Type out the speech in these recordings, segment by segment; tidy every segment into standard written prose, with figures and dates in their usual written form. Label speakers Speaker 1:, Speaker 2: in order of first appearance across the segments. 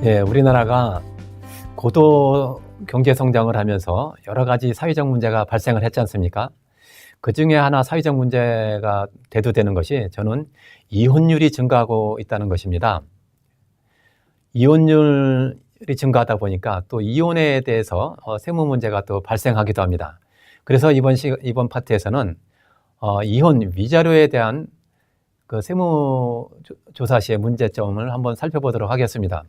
Speaker 1: 예, 우리나라가 고도 경제 성장을 하면서 여러 가지 사회적 문제가 발생을 했지 않습니까? 그 중에 하나 사회적 문제가 대두되는 것이 저는 이혼율이 증가하고 있다는 것입니다. 이혼율이 증가하다 보니까 또 이혼에 대해서 세무 문제가 또 발생하기도 합니다. 그래서 이번 파트에서는 이혼 위자료에 대한 그 세무조사 시의 문제점을 한번 살펴보도록 하겠습니다.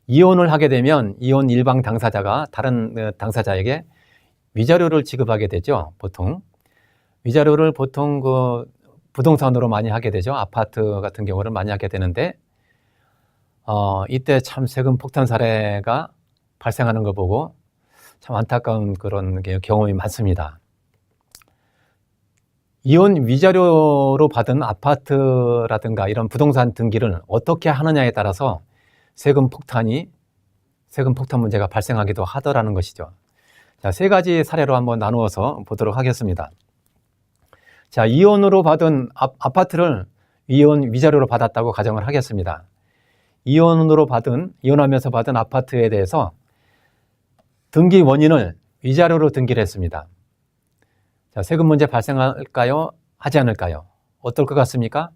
Speaker 1: 이혼을 하게 되면 이혼 일방 당사자가 다른 당사자에게 위자료를 지급하게 되죠. 보통 위자료를 보통 그 부동산으로 많이 하게 되죠. 아파트 같은 경우는 많이 하게 되는데 이때 참 세금 폭탄 사례가 발생하는 걸 보고 참 안타까운 그런 경험이 많습니다. 이혼 위자료로 받은 아파트라든가 이런 부동산 등기를 어떻게 하느냐에 따라서 세금 폭탄 문제가 발생하기도 하더라는 것이죠. 자, 세 가지 사례로 한번 나누어서 보도록 하겠습니다. 자, 이혼으로 받은 아파트를 이혼 위자료로 받았다고 가정을 하겠습니다. 이혼하면서 받은 아파트에 대해서 등기 원인을 위자료로 등기를 했습니다. 자, 세금 문제 발생할까요? 하지 않을까요? 어떨 것 같습니까?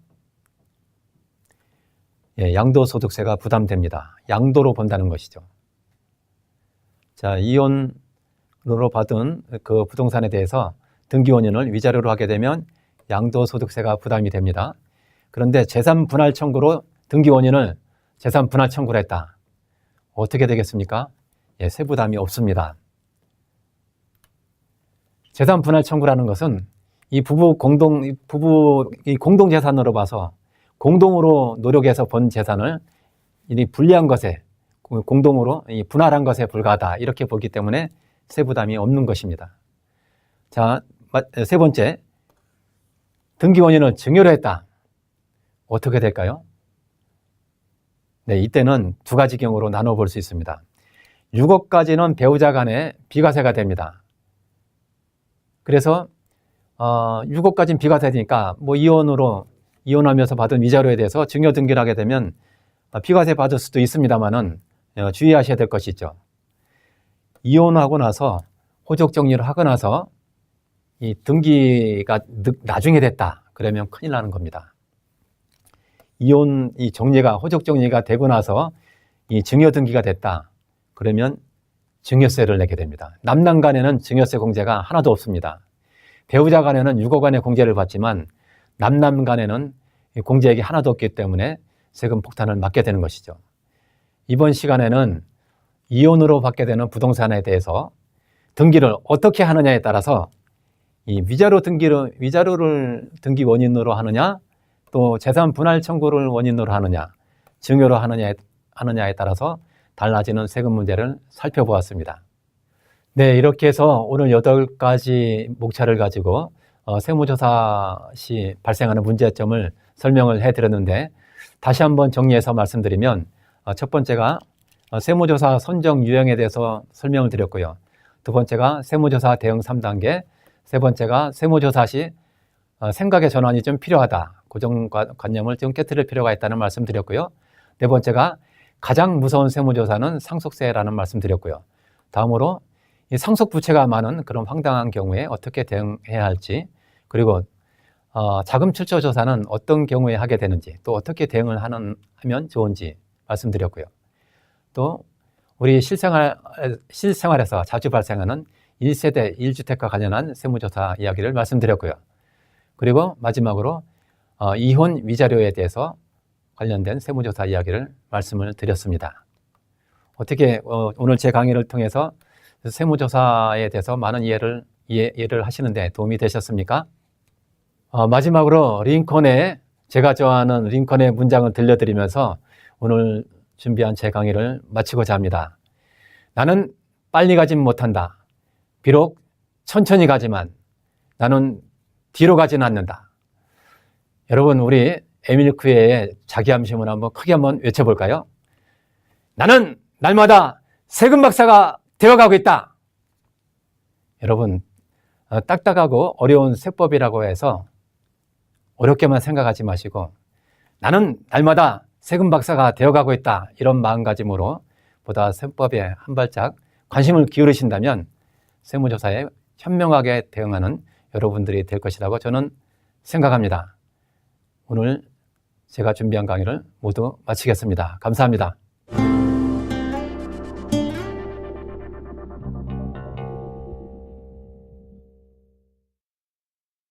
Speaker 1: 예, 양도소득세가 부담됩니다. 양도로 본다는 것이죠. 자, 이혼으로 받은 그 부동산에 대해서 등기 원인을 위자료로 하게 되면 양도소득세가 부담이 됩니다. 그런데 재산 분할 청구로 등기 원인을 재산 분할 청구를 했다. 어떻게 되겠습니까? 예, 세부담이 없습니다. 재산 분할 청구라는 것은 이 부부 공동 재산으로 봐서 공동으로 노력해서 번 재산을 이 불리한 것에 공동으로 분할한 것에 불과하다 이렇게 보기 때문에 세부담이 없는 것입니다. 자, 세 번째, 등기 원인을 증여로 했다. 어떻게 될까요? 네, 이때는 두 가지 경우로 나눠 볼 수 있습니다. 6억까지는 배우자 간에 비과세가 됩니다. 그래서 6억까지는 비과세되니까 뭐 이혼하면서 받은 위자료에 대해서 증여 등기를 하게 되면 비과세 받을 수도 있습니다만은 주의하셔야 될 것이 있죠. 이혼하고 나서 호적 정리를 하고 나서 이 등기가 나중에 됐다. 그러면 큰일 나는 겁니다. 호적 정리가 되고 나서 이 증여 등기가 됐다. 그러면 증여세를 내게 됩니다. 남남 간에는 증여세 공제가 하나도 없습니다. 배우자 간에는 6억 원의 공제를 받지만 남남 간에는 공제액이 하나도 없기 때문에 세금 폭탄을 맞게 되는 것이죠. 이번 시간에는 이혼으로 받게 되는 부동산에 대해서 등기를 어떻게 하느냐에 따라서 이 위자료를 등기 원인으로 하느냐, 또 재산 분할 청구를 원인으로 하느냐, 증여로 하느냐에 따라서 달라지는 세금 문제를 살펴보았습니다. 네, 이렇게 해서 오늘 8가지 목차를 가지고 세무조사 시 발생하는 문제점을 설명을 해드렸는데 다시 한번 정리해서 말씀드리면 첫 번째가 세무조사 선정 유형에 대해서 설명을 드렸고요. 두 번째가 세무조사 대응 3단계, 세 번째가 세무조사 시 생각의 전환이 좀 필요하다. 고정관념을 좀 깨트릴 필요가 있다는 말씀 드렸고요. 네 번째가 가장 무서운 세무조사는 상속세라는 말씀 드렸고요. 다음으로 이 상속부채가 많은 그런 황당한 경우에 어떻게 대응해야 할지, 그리고 자금 출처 조사는 어떤 경우에 하게 되는지, 또 어떻게 대응을 하면 좋은지 말씀드렸고요. 또 우리 실생활에서 자주 발생하는 1세대 1주택과 관련한 세무조사 이야기를 말씀드렸고요. 그리고 마지막으로 이혼 위자료에 대해서 관련된 세무조사 이야기를 말씀을 드렸습니다. 어떻게 오늘 제 강의를 통해서 세무조사에 대해서 많은 이해를 하시는데 도움이 되셨습니까? 마지막으로 제가 좋아하는 링컨의 문장을 들려드리면서 오늘 준비한 제 강의를 마치고자 합니다. 나는 빨리 가진 못한다. 비록 천천히 가지만 나는 뒤로 가지는 않는다. 여러분, 우리 에밀 쿠에의 자기암시문 한번 크게 한번 외쳐볼까요? 나는 날마다 세금 박사가 되어가고 있다. 여러분, 딱딱하고 어려운 세법이라고 해서 어렵게만 생각하지 마시고 나는 날마다 세금 박사가 되어가고 있다, 이런 마음가짐으로 보다 세법에 한 발짝 관심을 기울이신다면 세무조사에 현명하게 대응하는 여러분들이 될 것이라고 저는 생각합니다. 오늘 제가 준비한 강의를 모두 마치겠습니다. 감사합니다.